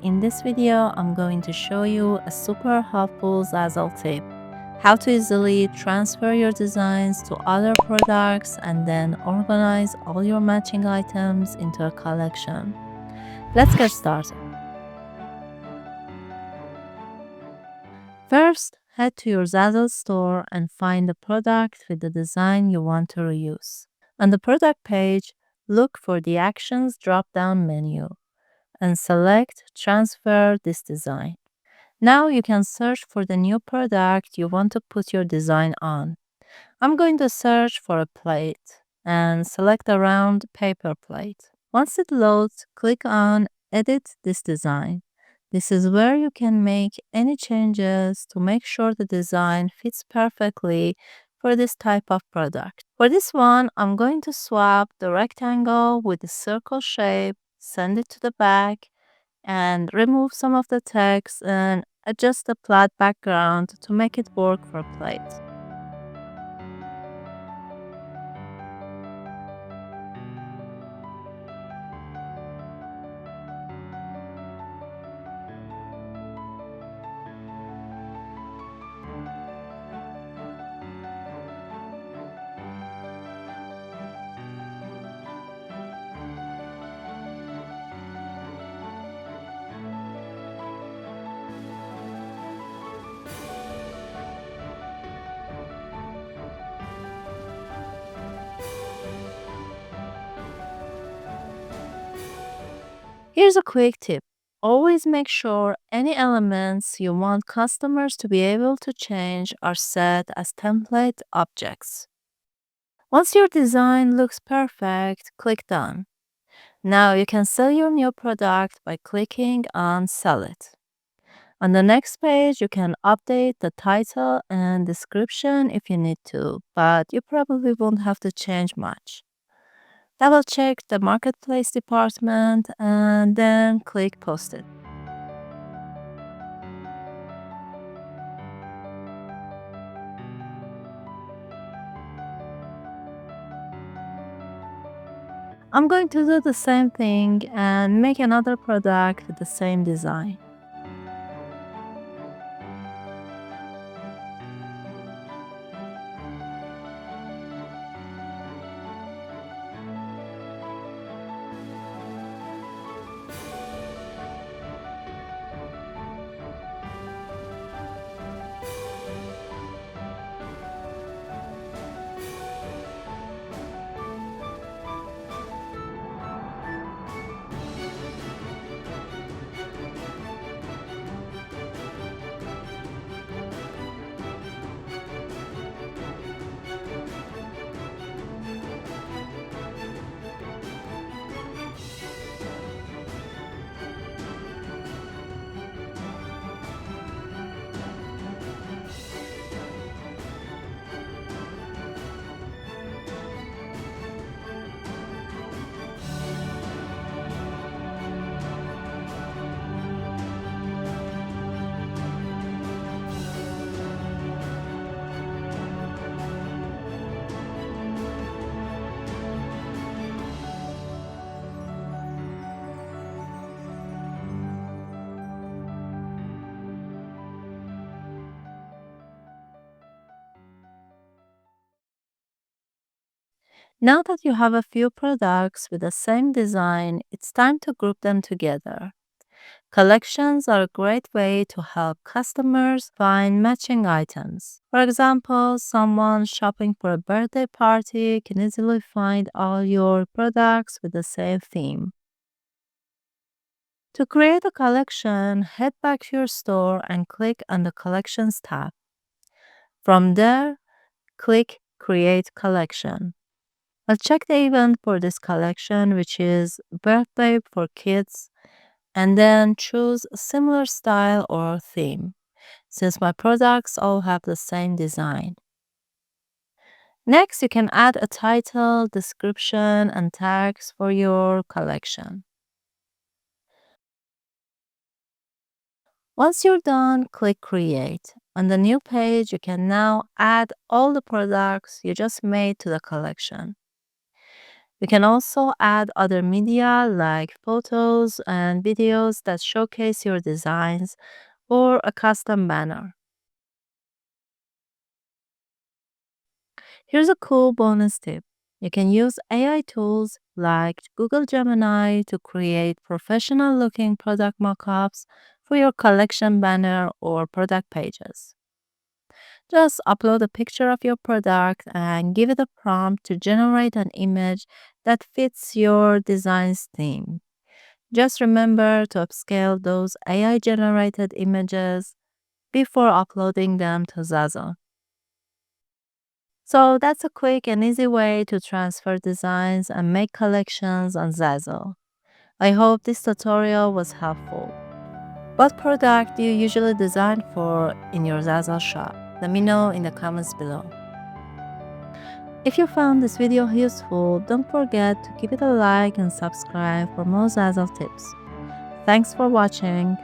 In this video, I'm going to show you a super helpful Zazzle tip, how to easily transfer your designs to other products and then organize all your matching items into a collection. Let's get started. First, head to your Zazzle store and find the product with the design you want to reuse. On the product page, look for the Actions drop-down menu and select Transfer this design. Now you can search for the new product you want to put your design on. I'm going to search for a plate and select a round paper plate. Once it loads, click on Edit this design. This is where you can make any changes to make sure the design fits perfectly for this type of product. For this one, I'm going to swap the rectangle with the circle shape, send it to the back, and remove some of the text and adjust the flat background to make it work for plate. Here's a quick tip. Always make sure any elements you want customers to be able to change are set as template objects. Once your design looks perfect, click Done. Now you can sell your new product by clicking on Sell It. On the next page, you can update the title and description if you need to, but you probably won't have to change much. Double check the marketplace department and then click Post it. I'm going to do the same thing and make another product with the same design. Now that you have a few products with the same design, it's time to group them together. Collections are a great way to help customers find matching items. For example, someone shopping for a birthday party can easily find all your products with the same theme. To create a collection, head back to your store and click on the Collections tab. From there, click Create Collection. I'll check the event for this collection, which is birthday for kids, and then choose a similar style or theme, since my products all have the same design. Next, you can add a title, description, and tags for your collection. Once you're done, click Create. On the new page, you can now add all the products you just made to the collection. You can also add other media like photos and videos that showcase your designs or a custom banner. Here's a cool bonus tip. You can use AI tools like Google Gemini to create professional looking product mockups for your collection banner or product pages. Just upload a picture of your product and give it a prompt to generate an image that fits your design's theme. Just remember to upscale those AI generated images before uploading them to Zazzle. So that's a quick and easy way to transfer designs and make collections on Zazzle. I hope this tutorial was helpful. What product do you usually design for in your Zazzle shop? Let me know in the comments below. If you found this video useful, don't forget to give it a like and subscribe for more Zazzle tips. Thanks for watching.